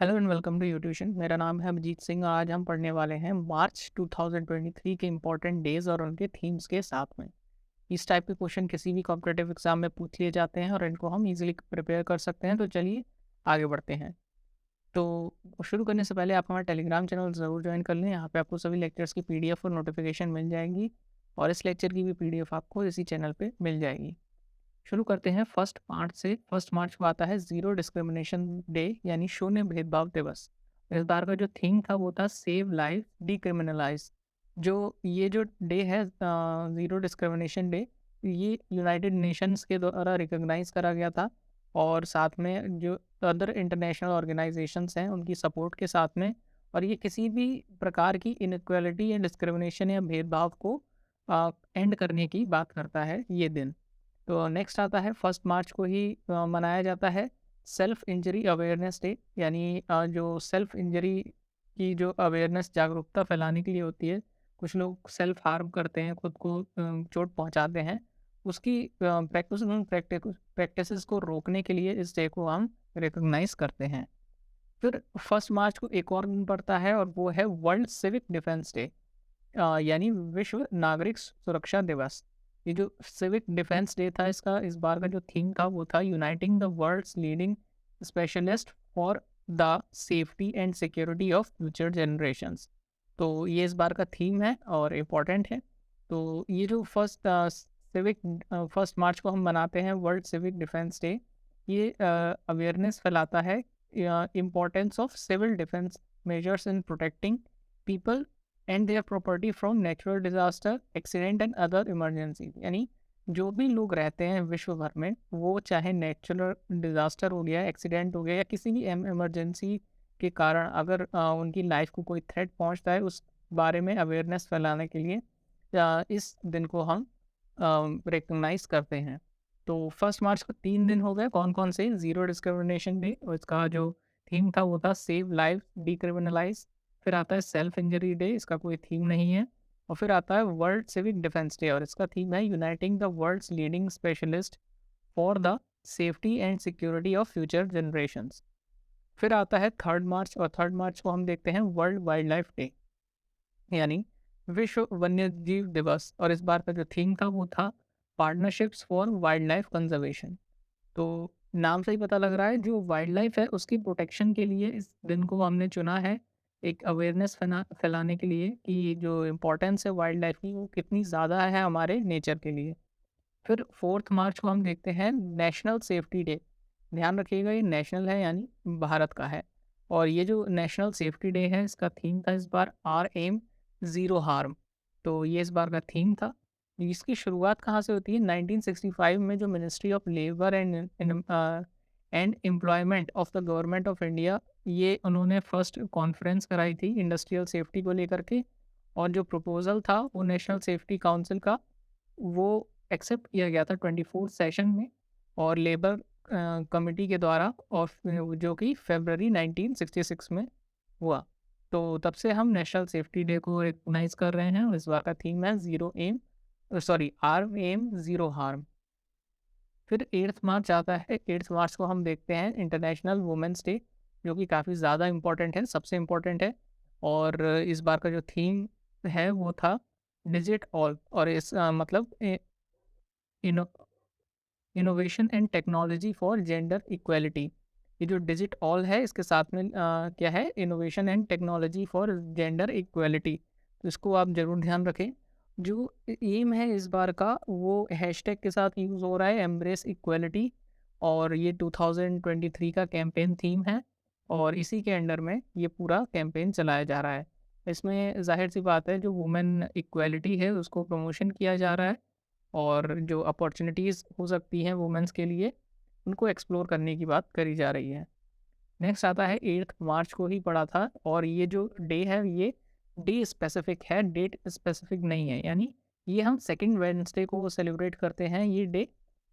Hello and welcome to YouTution. मेरा नाम है अभिजीत सिंह। आज हम पढ़ने वाले हैं मार्च 2023 के इम्पोर्टेंट डेज और उनके थीम्स के साथ में। इस टाइप के क्वेश्चन किसी भी कॉम्पिटेटिव एग्जाम में पूछ लिए जाते हैं और इनको हम इजीली प्रिपेयर कर सकते हैं। तो चलिए आगे बढ़ते हैं। तो शुरू करने से पहले आप हमारा टेलीग्राम चैनल ज़रूर ज्वाइन कर लें। यहाँ पे आपको सभी लेक्चर्स की पीडीएफ और नोटिफिकेशन मिल जाएंगी और इस लेक्चर की भी पीडीएफ आपको इसी चैनल पे मिल जाएगी। शुरू करते हैं फर्स्ट मार्च से। फर्स्ट मार्च को आता है ज़ीरो डिस्क्रिमिनेशन डे यानी शून्य भेदभाव दिवस। इस बार का जो थीम था वो था सेव लाइफ डिक्रिमिनलाइज। जो ये जो डे है ज़ीरो डिस्क्रिमिनेशन डे, ये यूनाइटेड नेशंस के द्वारा रिकॉग्नाइज करा गया था और साथ में जो अदर इंटरनेशनल ऑर्गेनाइजेशंस हैं उनकी सपोर्ट के साथ में। और ये किसी भी प्रकार की इनइक्वालिटी या डिस्क्रिमिनेशन या भेदभाव को एंड करने की बात करता है ये दिन। तो नेक्स्ट आता है फर्स्ट मार्च को ही मनाया जाता है सेल्फ इंजरी अवेयरनेस डे। यानी जो सेल्फ इंजरी की जो अवेयरनेस जागरूकता फैलाने के लिए होती है, कुछ लोग सेल्फ हार्म करते हैं, खुद को चोट पहुंचाते हैं, उसकी प्रैक्टिसेस को रोकने के लिए इस डे को हम रिकॉग्नाइज करते हैं। फिर फर्स्ट मार्च को एक और दिन पड़ता है और वो है वर्ल्ड सिविक डिफेंस डे, यानी विश्व नागरिक सुरक्षा दिवस। ये जो सिविक डिफेंस डे था, इसका इस बार का जो थीम था वो था uniting the world's leading specialist for the safety and security of future generations. तो ये इस बार का थीम है और इम्पोर्टेंट है। तो ये जो फर्स्ट मार्च को हम मनाते हैं वर्ल्ड सिविक डिफेंस डे, ये अवेयरनेस फैलाता है importance of civil defence measures in protecting people and their property from natural disaster accident and other emergency. यानी जो भी लोग रहते हैं विश्व भर में, वो चाहे नेचुरल डिजास्टर हो गया, एक्सीडेंट हो गया या किसी भी इमरजेंसी के कारण अगर उनकी लाइफ को कोई थ्रेट पहुंचता है, उस बारे में अवेयरनेस फैलाने के लिए इस दिन को हम रिकग्नाइज करते हैं। तो फर्स्ट मार्च को 3 दिन हो गए। कौन कौन से? ज़ीरो डिस्क्रिमिनेशन डे, और इसका जो थीम था वो था सेव लाइफ डिक्रिमिनलाइज। फिर आता है सेल्फ इंजरी डे, इसका कोई थीम नहीं है। और फिर आता है वर्ल्ड सिविक डिफेंस डे और इसका थीम है uniting the world's leading specialist for the safety and security of future generations. फिर आता है थर्ड मार्च और थर्ड मार्च को हम देखते हैं वर्ल्ड वाइल्ड लाइफ डे, यानी विश्व वन्यजीव दिवस। और इस बार का जो थीम था वो था partnerships for wild life conservation. तो नाम से ही पता लग रहा है, जो वाइल्ड लाइफ है उसकी प्रोटेक्शन के लिए इस दिन को हमने चुना है, एक अवेयरनेस फैलाने के लिए कि जो इम्पोर्टेंस है वाइल्ड लाइफ की वो कितनी ज़्यादा है हमारे नेचर के लिए। फिर फोर्थ मार्च को हम देखते हैं नेशनल सेफ्टी डे। ध्यान रखिएगा ये नेशनल है यानी भारत का है। और ये जो नेशनल सेफ्टी डे है, इसका थीम था इस बार आर एम ज़ीरो हार्म। तो ये इस बार का थीम था। इसकी शुरुआत कहाँ से होती है? 1965 में जो ministry of labour and employment of the government of India, ये उन्होंने फर्स्ट कॉन्फ्रेंस कराई थी इंडस्ट्रियल सेफ्टी को लेकर के। और जो प्रपोजल था वो नेशनल सेफ्टी काउंसिल का, वो एक्सेप्ट किया गया था 24th सेशन में और लेबर कमिटी के द्वारा, और जो कि फरवरी 1966 में हुआ। तो तब से हम नेशनल सेफ्टी डे को रिकॉग्नाइज कर रहे हैं और इस बार का थीम है आर एम ज़ीरो हार्म। फिर 8th मार्च आता है। 8th मार्च को हम देखते हैं इंटरनेशनल वुमेंस डे, जो कि काफ़ी ज़्यादा इम्पोर्टेंट है, सबसे इम्पोर्टेंट है। और इस बार का जो थीम है वो था डिजिट ऑल, और इस मतलब inno innovation and technology for gender equality. ये जो डिजिट ऑल है इसके साथ में क्या है? Innovation and technology for gender equality. तो इसको आप ज़रूर ध्यान रखें। जो एम है इस बार का वो हैशटैग के साथ यूज़ हो रहा है, एम्ब्रेस इक्वेलिटी। और ये 2023 का कैंपेन थीम है और इसी के अंडर में ये पूरा कैंपेन चलाया जा रहा है। इसमें ज़ाहिर सी बात है, जो वुमेन इक्वेलिटी है उसको प्रमोशन किया जा रहा है और जो अपॉर्चुनिटीज़ हो सकती हैं वुमेन्स के लिए, उनको एक्सप्लोर करने की बात करी जा रही है। नेक्स्ट आता है 8th मार्च को ही पड़ा था और ये जो डे है ये डे स्पेसिफिक है, डेट स्पेसिफिक नहीं है। यानी ये हम सेकंड वेडनेसडे को सेलिब्रेट करते हैं ये डे।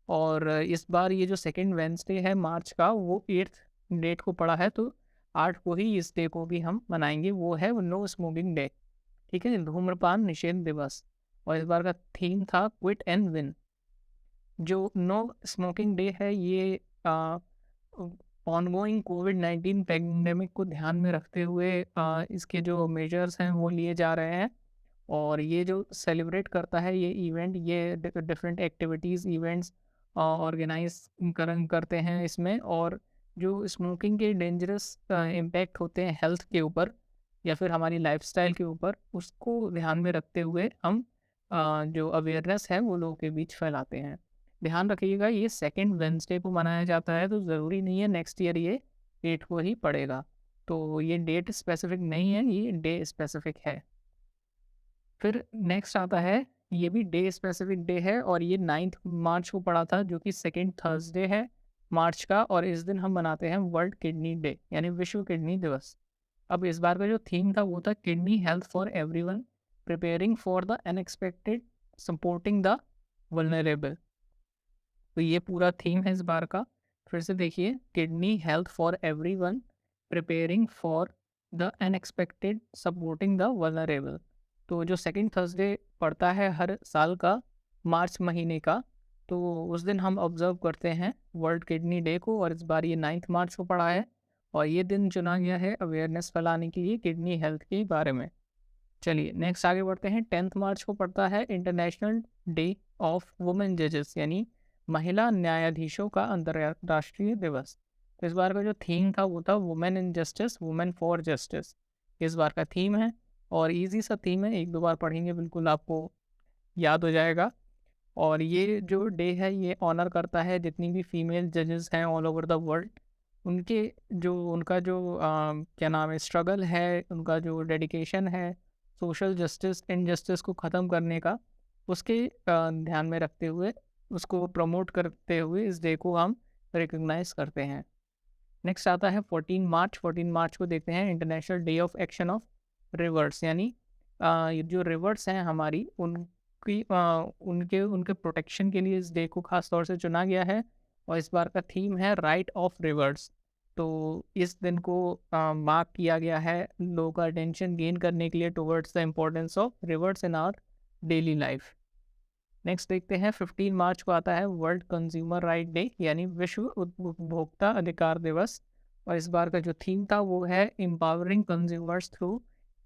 और इस बार ये जो सेकंड वेडनेसडे है मार्च का, वो 8th डेट को पड़ा है। तो 8 को ही इस डे को भी हम मनाएंगे। वो है नो स्मोकिंग डे, ठीक है, धूम्रपान निषेध दिवस। और इस बार का थीम था क्विट एंड विन। जो नो स्मोकिंग डे है ये ऑनगोइंग कोविड-19 पैंडेमिक को ध्यान में रखते हुए इसके जो मेजर्स हैं वो लिए जा रहे हैं। और ये जो सेलिब्रेट करता है ये इवेंट, ये डिफरेंट एक्टिविटीज़ इवेंट्स ऑर्गेनाइज करते हैं इसमें। और जो स्मोकिंग के डेंजरस इम्पैक्ट होते हैं हेल्थ के ऊपर या फिर हमारी लाइफस्टाइल के ऊपर, उसको ध्यान में रखते हुए हम जो अवेयरनेस है वो लोगों के बीच फैलाते हैं। ध्यान रखिएगा ये सेकंड वेडनेसडे को मनाया जाता है, तो ज़रूरी नहीं है नेक्स्ट ईयर ये डेट को ही पड़ेगा। तो ये डेट स्पेसिफिक नहीं है, ये डे स्पेसिफिक है। फिर नेक्स्ट आता है, ये भी डे स्पेसिफिक डे है और ये 9 मार्च को पड़ा था, जो कि सेकंड थर्सडे है मार्च का। और इस दिन हम मनाते हैं वर्ल्ड किडनी डे यानी विश्व किडनी दिवस। अब इस बार का जो थीम था वो था kidney health for everyone, preparing for the unexpected, supporting the vulnerable. तो ये पूरा थीम है इस बार का। फिर से देखिए, kidney health for everyone, preparing for the unexpected, supporting the vulnerable. तो जो सेकंड थर्सडे पड़ता है हर साल का मार्च महीने का, तो उस दिन हम ऑब्जर्व करते हैं वर्ल्ड किडनी डे को। और इस बार ये 9 मार्च को पड़ा है और ये दिन चुना गया है अवेयरनेस फैलाने के लिए किडनी हेल्थ के बारे में। चलिए नेक्स्ट आगे बढ़ते हैं। 10 मार्च को पड़ता है इंटरनेशनल डे ऑफ वुमेन जजेस यानी महिला न्यायाधीशों का अंतर्राष्ट्रीय दिवस। तो इस बार का जो थीम था वो था women in justice, women for justice. इस बार का थीम है और इजी सा थीम है, एक दो बार पढ़ेंगे बिल्कुल आपको याद हो जाएगा। और ये जो डे है ये ऑनर करता है जितनी भी फीमेल जजेस हैं ऑल ओवर द वर्ल्ड। उनके जो उनका जो क्या नाम है, स्ट्रगल है, उनका जो डेडिकेशन है सोशल जस्टिस इनजस्टिस को ख़त्म करने का, उसके ध्यान में रखते हुए, उसको प्रमोट करते हुए इस डे को हम रिकग्नाइज करते हैं। नेक्स्ट आता है 14 मार्च। 14 मार्च को देखते हैं international day of action of reverse यानी ये जो रिवर्स हैं हमारी, उनकी उनके उनके प्रोटेक्शन के लिए इस डे को खास तौर से चुना गया है। और इस बार का थीम है राइट ऑफ रिवर्स। तो इस दिन को मार्क किया गया है लोगों का अटेंशन गेन करने के लिए towards the importance of rivers in our daily life. Next देखते हैं 15 मार्च को आता है वर्ल्ड कंज्यूमर राइट डे यानी विश्व उपभोक्ता अधिकार दिवस। और इस बार का जो थीम था वो है empowering consumers through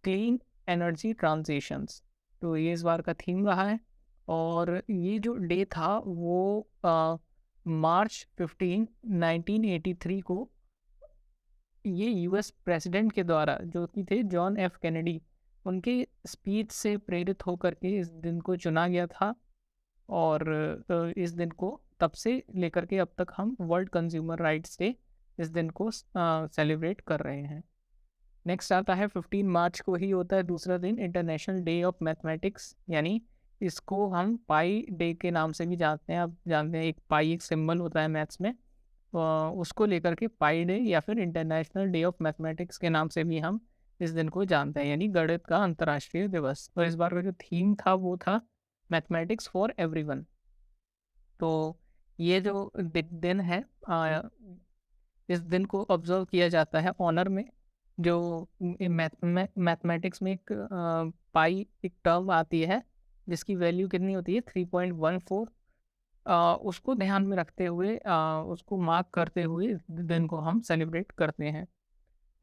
clean energy transitions. तो ये इस बार का थीम रहा है। और ये जो डे था वो मार्च 15 1983 को ये यूएस प्रेसिडेंट के द्वारा, जो कि थे जॉन एफ कैनेडी, उनके स्पीच से प्रेरित होकर के इस दिन को चुना गया था। और इस दिन को तब से लेकर के अब तक हम वर्ल्ड कंज्यूमर राइट्स डे इस दिन को सेलिब्रेट कर रहे हैं। नेक्स्ट आता है 15 मार्च को ही होता है दूसरा दिन इंटरनेशनल डे ऑफ मैथमेटिक्स यानी इसको हम पाई डे के नाम से भी जानते हैं। आप जानते हैं एक पाई एक सिंबल होता है मैथ्स में, उसको लेकर के पाई डे या फिर इंटरनेशनल डे ऑफ मैथमेटिक्स के नाम से भी हम इस दिन को जानते हैं यानी गणित का अंतर्राष्ट्रीय दिवस। तो इस बार का जो थीम था वो था मैथमेटिक्स फॉर एवरीवन। तो ये जो दिन है इस दिन को ऑब्जर्व किया जाता है ऑनर में। जो मैथमेटिक्स में एक पाई एक टर्म आती है जिसकी वैल्यू कितनी होती है 3.14, उसको ध्यान में रखते हुए उसको मार्क करते हुए इस दिन को हम सेलिब्रेट करते हैं।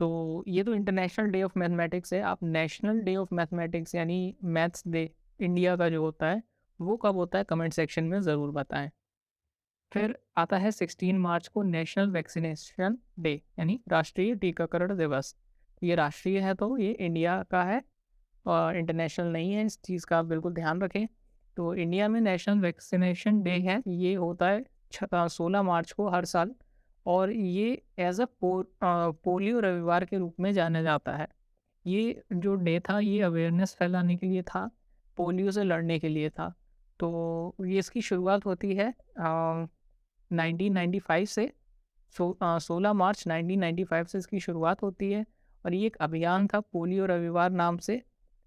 तो ये तो इंटरनेशनल डे ऑफ मैथमेटिक्स है। आप नेशनल डे ऑफ मैथमेटिक्स यानी मैथ्स डे इंडिया का जो होता है वो कब होता है कमेंट सेक्शन में ज़रूर बताएं। फिर आता है 16 मार्च को नेशनल वैक्सीनेशन डे यानी राष्ट्रीय टीकाकरण दिवस। ये राष्ट्रीय है तो ये इंडिया का है और इंटरनेशनल नहीं है, इस चीज़ का आप बिल्कुल ध्यान रखें। तो इंडिया में नेशनल वैक्सीनेशन डे है, ये होता है 16 मार्च को हर साल। और ये एज अ पोलियो रविवार के रूप में जाना जाता है। ये जो डे था ये अवेयरनेस फैलाने के लिए था, पोलियो से लड़ने के लिए था। तो ये इसकी शुरुआत होती है 1995 से। 16 मार्च 1995 से इसकी शुरुआत होती है और ये एक अभियान था पोलियो रविवार नाम से,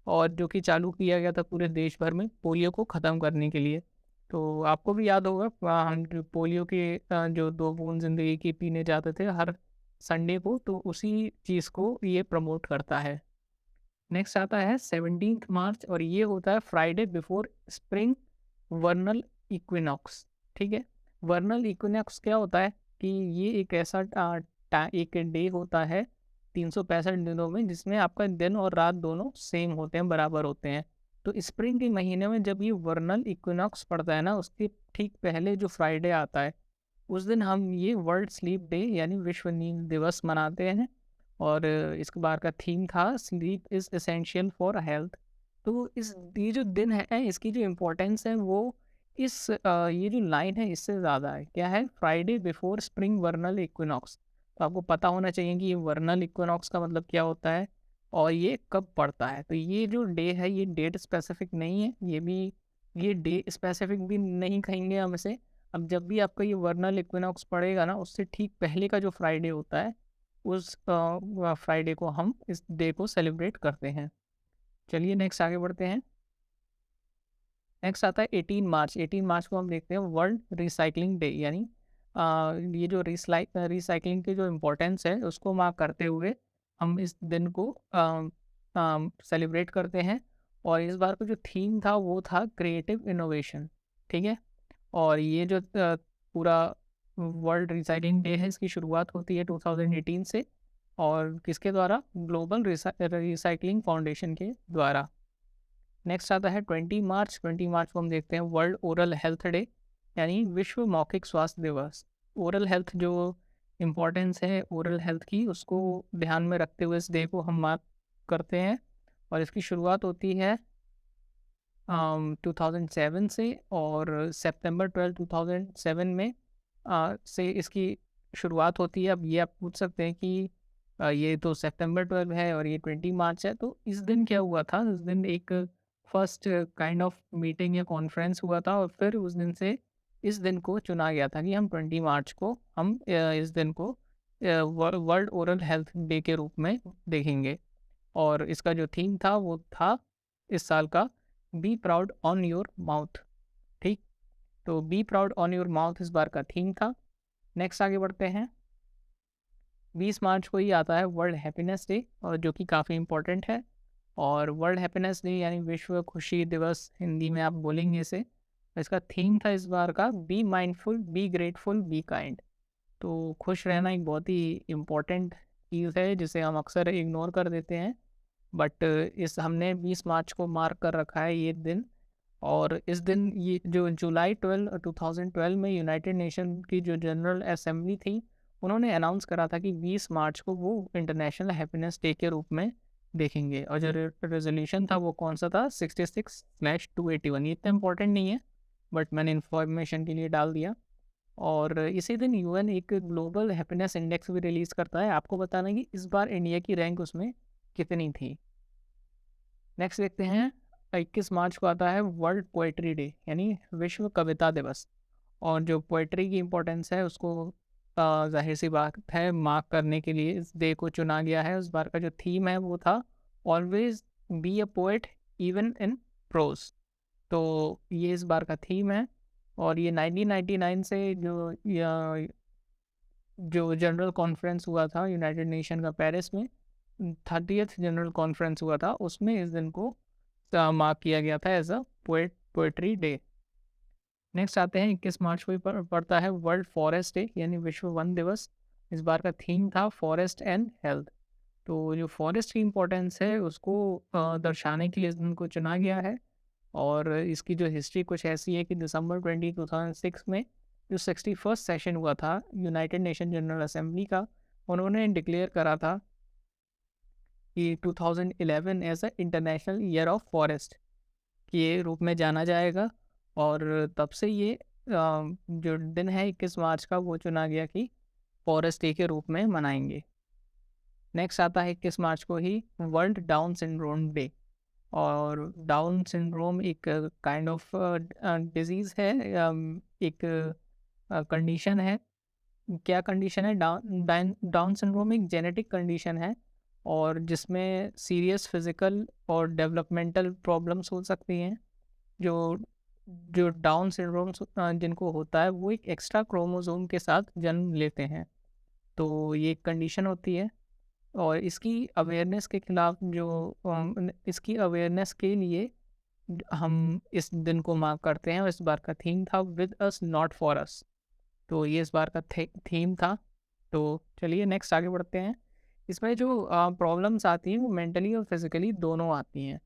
और जो कि चालू किया गया था पूरे देश भर में पोलियो को ख़त्म करने के लिए। तो आपको भी याद होगा हम जो पोलियो के जो 2 बूंद ज़िंदगी की पीने जाते थे हर संडे को, तो उसी चीज़ को ये प्रमोट करता है। नेक्स्ट आता है 17 मार्च और ये होता है फ्राइडे बिफोर स्प्रिंग वर्नल इक्विनॉक्स। ठीक है, वर्नल इक्विनॉक्स क्या होता है कि ये एक ऐसा एक डे होता है 365 दिनों में, जिसमें आपका दिन और रात दोनों सेम होते हैं, बराबर होते हैं। तो स्प्रिंग के महीने में जब ये वर्नल इक्विनॉक्स पड़ता है ना, उसके ठीक पहले जो फ्राइडे आता है, उस दिन हम ये वर्ल्ड स्लीप डे यानी विश्व नींद दिवस मनाते हैं। और इस बार का थीम था sleep is essential for health. तो इस ये जो दिन है, इसकी जो इम्पोर्टेंस है वो ये जो लाइन है इससे ज़्यादा है। क्या है? Friday before spring वर्नल equinox. तो आपको पता होना चाहिए कि ये वर्नल इक्विनॉक्स का मतलब क्या होता है और ये कब पड़ता है। तो ये जो डे है ये डेट स्पेसिफिक नहीं है, ये डे स्पेसिफिक भी नहीं कहेंगे हम इसे। अब जब भी आपका ये वर्नल इक्विनॉक्स पड़ेगा ना, उससे ठीक पहले का जो फ्राइडे होता है, उस फ्राइडे को हम इस डे को सेलिब्रेट करते हैं। चलिए नेक्स्ट आगे बढ़ते हैं। नेक्स्ट आता है 18 मार्च। 18 मार्च को हम देखते हैं वर्ल्ड रिसाइकलिंग डे, यानी ये जो रिसाइकलिंग की जो इम्पोर्टेंस है उसको मार्क करते हुए हम इस दिन को सेलिब्रेट करते हैं। और इस बार का जो थीम था वो था क्रिएटिव इनोवेशन। ठीक है। और ये जो पूरा वर्ल्ड रिसाइकलिंग डे है, इसकी शुरुआत होती है 2018 से, और किसके द्वारा? ग्लोबल रिसाइकलिंग फाउंडेशन के द्वारा। नेक्स्ट आता है 20 मार्च। 20 मार्च को हम देखते हैं वर्ल्ड ओरल हेल्थ डे, यानी विश्व मौखिक स्वास्थ्य दिवस। ओरल हेल्थ जो इम्पोर्टेंस है ओरल हेल्थ की, उसको ध्यान में रखते हुए इस डे को हम मार्क करते हैं। और इसकी शुरुआत होती है 2007 से, और सितंबर 12 2007 में से इसकी शुरुआत होती है। अब ये आप पूछ सकते हैं कि ये तो सितंबर 12 है और ये 20 मार्च है, तो इस दिन क्या हुआ था? इस दिन एक फर्स्ट काइंड ऑफ मीटिंग या कॉन्फ्रेंस हुआ था, और फिर उस दिन से इस दिन को चुना गया था कि हम 20 मार्च को हम इस दिन को वर्ल्ड ओरल हेल्थ डे के रूप में देखेंगे। और इसका जो थीम था वो था इस साल का be proud on your mouth. ठीक। तो be proud on your mouth इस बार का थीम था। नेक्स्ट आगे बढ़ते हैं। 20 मार्च को ही आता है वर्ल्ड हैप्पीनेस डे, और जो कि काफ़ी इम्पोर्टेंट है। और वर्ल्ड हैप्पीनेस डे यानी विश्व खुशी दिवस, हिंदी में आप बोलेंगे इसे। इसका थीम था इस बार का be mindful, be grateful, be kind. तो खुश रहना एक बहुत ही इम्पोर्टेंट चीज़ है जिसे हम अक्सर इग्नोर कर देते हैं, बट इस हमने 20 मार्च को मार्क कर रखा है ये दिन। और इस दिन ये जो जुलाई 12 2012 में यूनाइटेड नेशन की जो जनरल असेंबली थी, उन्होंने अनाउंस करा था कि 20 मार्च को वो इंटरनेशनल हैप्पीनेस डे के रूप में देखेंगे। और जो रेजोल्यूशन था वो कौन सा था? 66/281। ये इतना इम्पोर्टेंट नहीं है, बट मैंने इन्फॉर्मेशन के लिए डाल दिया। और इसी दिन यूएन एक ग्लोबल हैप्पीनेस इंडेक्स भी रिलीज़ करता है। आपको बताना है कि इस बार इंडिया की रैंक उसमें कितनी थी। नेक्स्ट देखते हैं 21 मार्च को आता है वर्ल्ड पोएट्री डे, यानी विश्व कविता दिवस। और जो पोएट्री की इम्पोर्टेंस है उसको जाहिर सी बात है मार्क करने के लिए इस डे को चुना गया है। इस बार का जो थीम है वो था always be a poet even in prose. तो ये इस बार का थीम है। और ये 1999 से जो जनरल कॉन्फ्रेंस हुआ था यूनाइटेड नेशन का पेरिस में, 30th जनरल कॉन्फ्रेंस हुआ था, उसमें इस दिन को मार्क किया गया था as a poetry day. Next आते हैं 21 मार्च को ही पड़ता है वर्ल्ड फॉरेस्ट डे, यानी विश्व वन दिवस। इस बार का थीम था फॉरेस्ट एंड हेल्थ। तो जो फॉरेस्ट की इम्पोर्टेंस है उसको दर्शाने के लिए इस दिन को चुना गया है। और इसकी जो हिस्ट्री कुछ ऐसी है कि दिसंबर 20 2006 में जो 61st सेशन हुआ था यूनाइटेड नेशन जनरल असेंबली का, उन्होंने डिक्लेयर करा था कि 2011 as a international year of forest के रूप में जाना जाएगा। और तब से ये जो दिन है 21 मार्च का वो चुना गया कि फॉरेस्ट डे के रूप में मनाएंगे। नेक्स्ट आता है 21 मार्च को ही वर्ल्ड डाउन सिंड्रोम डे। और डाउन सिंड्रोम एक काइंड ऑफ डिजीज़ है, एक कंडीशन है। क्या कंडीशन है? डाउन डाउन सिंड्रोम एक जेनेटिक कंडीशन है, और जिसमें सीरियस फिजिकल और डेवलपमेंटल प्रॉब्लम्स हो सकती हैं। जो जो डाउन सिंड्रोम जिनको होता है वो एक एक्स्ट्रा क्रोमोसोम के साथ जन्म लेते हैं। तो ये एक कंडीशन होती है। और इसकी अवेयरनेस के खिलाफ जो इसकी अवेयरनेस के लिए हम इस दिन को मार्क करते हैं। और इस बार का थीम था with us not for us. तो ये इस बार का थीम था। तो चलिए नेक्स्ट आगे बढ़ते हैं। इसमें जो प्रॉब्लम्स आती हैं वो मेंटली और फिजिकली दोनों आती हैं।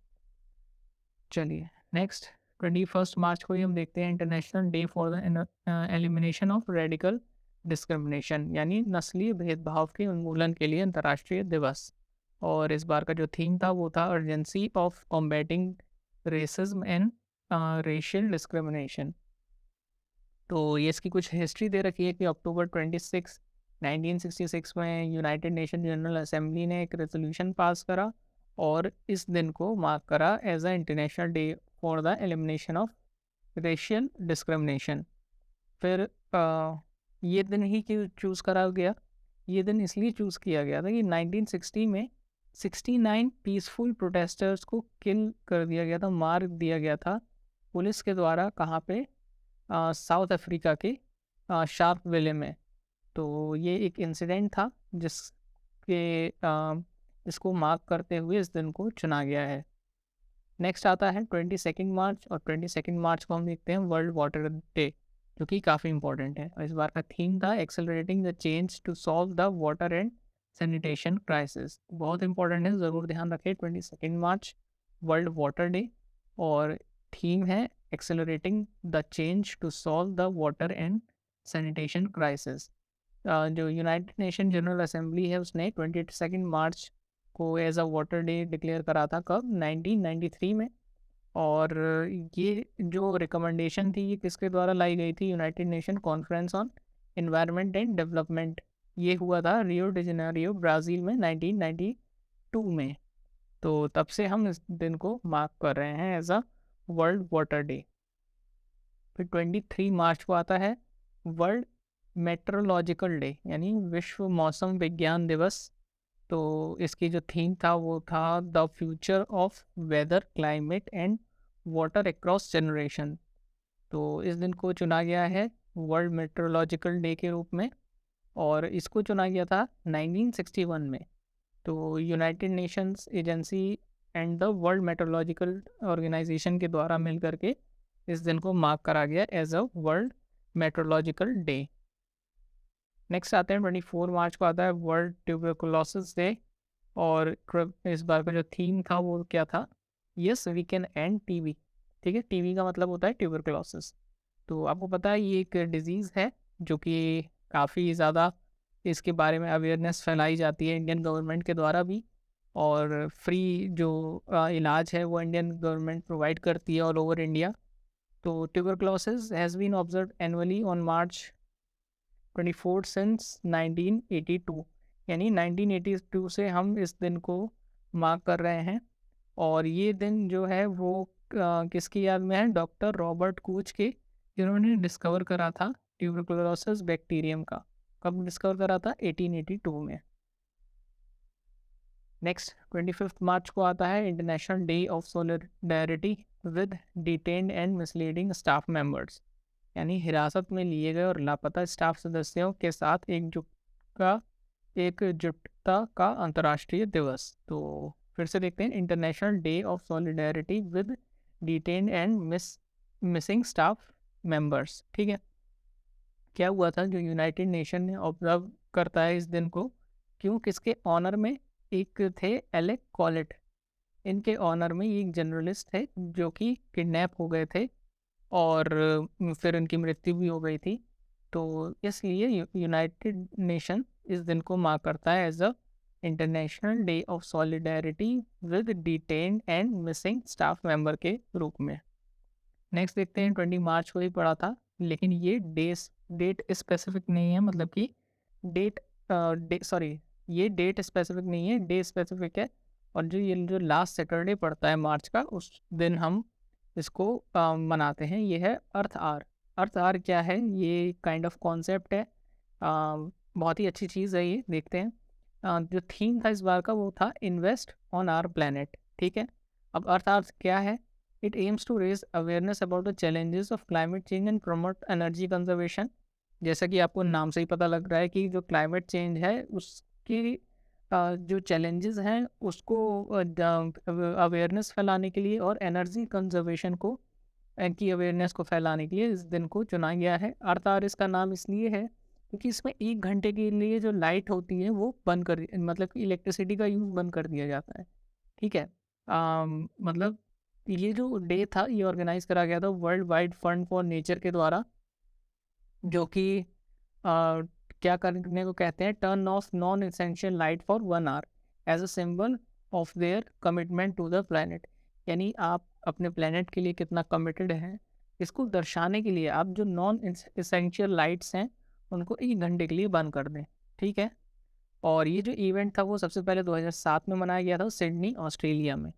चलिए नेक्स्ट 21 मार्च को ही हम देखते हैं international day for the elimination of radical discrimination, यानी नस्लीय भेदभाव के उन्मूलन के लिए अंतर्राष्ट्रीय दिवस। और इस बार का जो थीम था वो था urgency of combating racism and racial discrimination. तो ये इसकी कुछ हिस्ट्री दे रखी है कि अक्टूबर 26 1966 में यूनाइटेड नेशन जनरल असेंबली ने एक रेजोल्यूशन पास करा और इस दिन को मार्क करा as a international day for the elimination of racial discrimination. फिर ये दिन ही क्यों चूज़ करा गया? ये दिन इसलिए चूज़ किया गया था कि 1960 में 69 पीसफुल प्रोटेस्टर्स को किल कर दिया गया था, मार दिया गया था पुलिस के द्वारा। कहाँ पे? साउथ अफ्रीका के शार्प विले में। तो ये एक इंसिडेंट था जिसके इसको मार्क करते हुए इस दिन को चुना गया है। नेक्स्ट आता है 22 मार्च, और 22 मार्च को हम देखते हैं वर्ल्ड वाटर डे, जो कि काफ़ी इंपॉर्टेंट है। और इस बार का थीम था accelerating the change to solve the water and sanitation crisis. बहुत इंपॉर्टेंट है, ज़रूर ध्यान रखें। 22 मार्च वर्ल्ड वाटर डे, और थीम है accelerating the change to solve the water and sanitation crisis. जो यूनाइटेड नेशन जनरल असेंबली है उसने 22 मार्च को as a water day declare करा था। कब? 1993 में। और ये जो रिकमेंडेशन थी ये किसके द्वारा लाई गई थी? United nation conference on environment and development. ये हुआ था रियो डी जेनेरियो ब्राज़ील में 1992 में। तो तब से हम इस दिन को मार्क कर रहे हैं as a world water day. फिर 23 मार्च को आता है वर्ल्ड मेट्रोलॉजिकल डे, यानी विश्व मौसम विज्ञान दिवस। तो इसकी जो थीम था वो था the future of weather climate and water across generation. तो इस दिन को चुना गया है वर्ल्ड मेट्रोलॉजिकल डे के रूप में, और इसको चुना गया था 1961 में। तो United Nations agency and the World Meteorological Organization के द्वारा मिल करके इस दिन को मार्क करा गया as a world meteorological day. Next आते हैं 24 मार्च को आता है वर्ल्ड ट्यूबरकुलोसिस डे, और इस बार का जो थीम था वो क्या था? Yes we can end TB. ठीक है, टीबी का मतलब होता है ट्यूबरकुलोसिस। तो आपको पता है ये एक डिजीज़ है जो कि काफ़ी ज़्यादा इसके बारे में अवेयरनेस फैलाई जाती है इंडियन गवर्नमेंट के द्वारा भी, और फ्री जो इलाज है वो इंडियन गवर्नमेंट प्रोवाइड करती है ऑल ओवर इंडिया। तो tuberculosis has been observe annually on March 24 since 1982, यानी 1982 से हम इस दिन को मार्क कर रहे हैं। और ये दिन जो है वो किसकी याद में है? डॉक्टर रॉबर्ट कूच के, जिन्होंने डिस्कवर करा था ट्यूबरकुलोसिस बैक्टीरियम का। कब डिस्कवर करा था? 1882 में। नेक्स्ट 25 मार्च को आता है international day of solidarity with detained and misleading staff members, यानी हिरासत में लिए गए और लापता स्टाफ सदस्यों के साथ एकजुटता का अंतर्राष्ट्रीय दिवस। तो फिर से देखते हैं international day of solidarity with detained and missing staff members. ठीक है, क्या हुआ था? जो यूनाइटेड नेशन ने ऑब्जर्व करता है इस दिन को, क्यों? किसके ऑनर में? एक थे एलेक कॉलेट, इनके ऑनर में ये एक जर्नलिस्ट थे जो कि किडनैप हो गए थे और फिर उनकी मृत्यु भी हो गई थी। तो इसलिए यूनाइटेड नेशन इस दिन को मार्क करता है as a international day of solidarity with detained and missing staff member के रूप में। नेक्स्ट देखते हैं 20 मार्च को ही पड़ा था, लेकिन ये डेट स्पेसिफिक नहीं है, मतलब कि ये डेट स्पेसिफिक नहीं है, डे स्पेसिफिक है। और जो लास्ट सैटरडे पड़ता है मार्च का, उस दिन हम इसको मनाते हैं। ये है अर्थ आर। अर्थ आर क्या है? ये काइंड ऑफ कॉन्सेप्ट है, बहुत ही अच्छी चीज़ है ये। देखते हैं जो थीम था इस बार का वो था इन्वेस्ट ऑन आर प्लानट। ठीक है, अब अर्थ आर क्या है? It aims to raise awareness about the challenges of climate change and promote energy conservation. जैसा कि आपको नाम से ही पता लग रहा है कि जो क्लाइमेट चेंज है उसकी जो चैलेंजेस हैं उसको अवेयरनेस फैलाने के लिए और एनर्जी कंजर्वेशन को की अवेयरनेस को फैलाने के लिए इस दिन को चुना गया है। अर्थ आवर इसका नाम इसलिए है क्योंकि इसमें 1 घंटे के लिए जो लाइट होती है वो बंद कर मतलब कि इलेक्ट्रिसिटी का यूज़ बंद कर दिया जाता है, ठीक है? मतलब ये जो डे था ये ऑर्गेनाइज़ करा गया था World Wide Fund for Nature के द्वारा, जो कि क्या करने को कहते हैं, turn off non essential light for 1 hour as a symbol of their commitment to the planet. यानी आप अपने प्लैनेट के लिए कितना कमिटेड हैं, इसको दर्शाने के लिए आप जो नॉन एसेंशियल लाइट्स हैं उनको 1 घंटे के लिए बंद कर दें, ठीक है? और ये जो इवेंट था वो सबसे पहले 2007 में मनाया गया था सिडनी ऑस्ट्रेलिया में,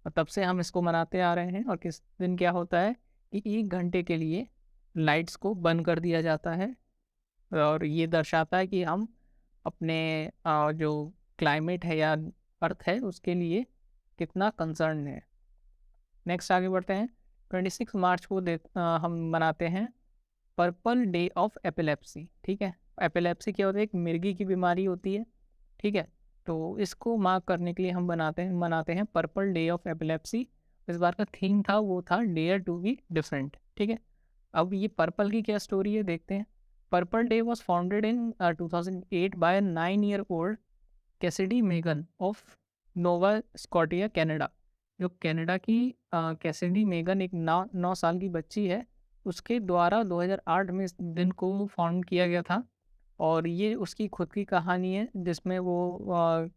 और तब से हम इसको मनाते आ रहे हैं। और किस दिन क्या होता है कि 1 घंटे के लिए लाइट्स को बंद कर दिया जाता है, और ये दर्शाता है कि हम अपने जो क्लाइमेट है या अर्थ है उसके लिए कितना कंसर्न है। नेक्स्ट आगे बढ़ते हैं। 26 मार्च को हम मनाते हैं पर्पल डे ऑफ एपिलेप्सी, ठीक है? एपिलेप्सी क्या होता है? एक मिर्गी की बीमारी होती है, ठीक है? तो इसको मार्क करने के लिए हम मनाते हैं पर्पल डे ऑफ एपिलेप्सी। इस बार का थीम था वो था डेयर टू बी डिफरेंट, ठीक है? अब ये पर्पल की क्या स्टोरी है देखते हैं। Purple day was founded in 2008 by 9 year old Cassidy Megan of Nova Scotia Canada. जो कनाडा की कैसिडी मेगन एक 9 साल की बच्ची है, उसके द्वारा 2008 में इस दिन को फाउंड किया गया था। और ये उसकी खुद की कहानी है जिसमें वो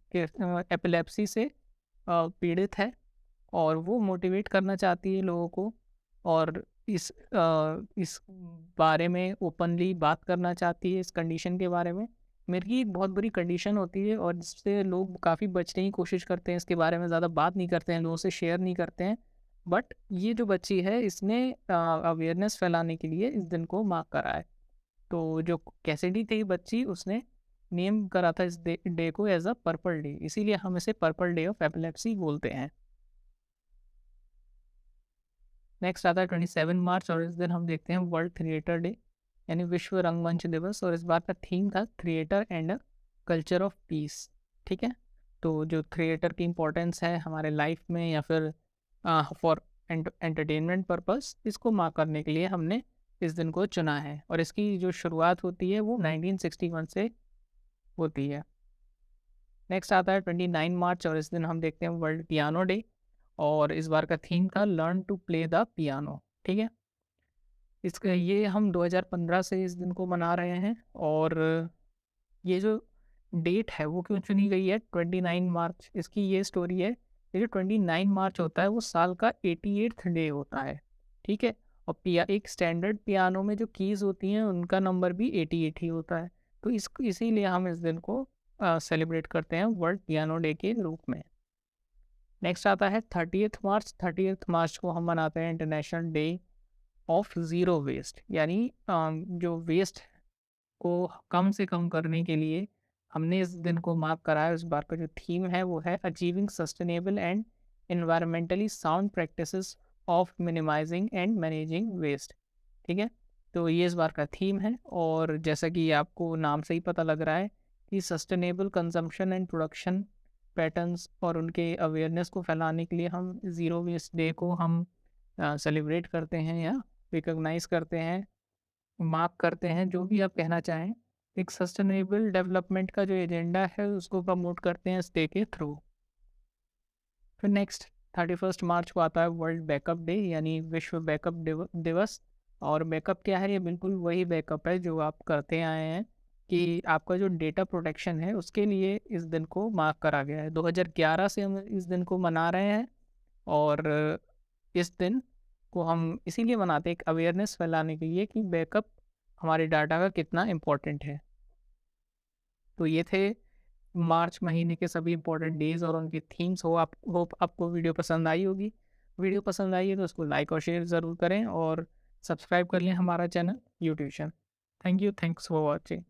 एपिलेप्सी से पीड़ित है, और वो मोटिवेट करना चाहती है लोगों को, और इस बारे में ओपनली बात करना चाहती है, इस कंडीशन के बारे में। मिर्गी एक बहुत बुरी कंडीशन होती है और जिससे लोग काफ़ी बचने की कोशिश करते हैं, इसके बारे में ज़्यादा बात नहीं करते हैं, लोगों से शेयर नहीं करते हैं। बट ये जो बच्ची है इसने अवेयरनेस फैलाने के लिए इस दिन को मार्क करा है। तो जो कैसिडी थी बच्ची, उसने नेम करा था इस डे को एज अ पर्पल डे, इसीलिए हम इसे पर्पल डे ऑफ एपिलेप्सी बोलते हैं। नेक्स्ट आता है 27 मार्च, और इस दिन हम देखते हैं वर्ल्ड थिएटर डे यानी विश्व रंगमंच दिवस। और इस बार का थीम था theatre and a culture of peace, ठीक है? तो जो थिएटर की इम्पोर्टेंस है हमारे लाइफ में या फिर फॉर एंटरटेनमेंट पर्पस, इसको मार्क करने के लिए हमने इस दिन को चुना है। और इसकी जो शुरुआत होती है वो 1961 से होती है। नेक्स्ट आता है 29 मार्च, और इस दिन हम देखते हैं वर्ल्ड पियानो डे। और इस बार का थीम था learn to play the piano, ठीक है? इसका ये हम 2015 से इस दिन को मना रहे हैं। और ये जो डेट है वो क्यों चुनी गई है 29 मार्च, इसकी ये स्टोरी है। ये जो 29 मार्च होता है वो साल का 88th डे होता है, ठीक है? और एक स्टैंडर्ड पियानो में जो कीज़ होती हैं उनका नंबर भी 88 ही होता है। तो इसीलिए हम इस दिन को सेलिब्रेट करते हैं वर्ल्ड पियानो डे के रूप में। नेक्स्ट आता है 30th मार्च। 30th मार्च को हम मनाते हैं international day of zero waste, यानी जो वेस्ट को कम से कम करने के लिए हमने इस दिन को मार्क करा है। इस बार का जो थीम है वो है achieving sustainable and environmentally sound practices of minimising and managing waste, ठीक है? तो ये इस बार का थीम है। और जैसा कि आपको नाम से ही पता लग रहा है कि sustainable consumption and production patterns और उनके अवेयरनेस को फैलाने के लिए हम ज़ीरो वेस्ट डे को हम सेलिब्रेट करते हैं या रिकॉग्नाइज करते हैं, मार्क करते हैं, जो भी आप कहना चाहें। एक सस्टेनेबल डेवलपमेंट का जो एजेंडा है उसको प्रमोट करते हैं इस डे के थ्रू। फिर नेक्स्ट 31 मार्च को आता है वर्ल्ड बैकअप डे यानी विश्व बैकअप दिवस। और बैकअप क्या है? ये बिल्कुल वही बैकअप है जो आप करते आए हैं, कि आपका जो डेटा प्रोटेक्शन है उसके लिए इस दिन को मार्क करा गया है। 2011 से हम इस दिन को मना रहे हैं। और इस दिन को हम इसीलिए मनाते हैं एक अवेयरनेस फैलाने के लिए कि बैकअप हमारे डाटा का कितना इम्पोर्टेंट है। तो ये थे मार्च महीने के सभी इंपॉर्टेंट डेज और उनकी थीम्स। हो आप होप आपको वीडियो पसंद आई होगी। वीडियो पसंद आई है तो उसको लाइक और शेयर ज़रूर करें, और सब्सक्राइब कर लें हमारा channel YouTution. Thank you, thanks for watching.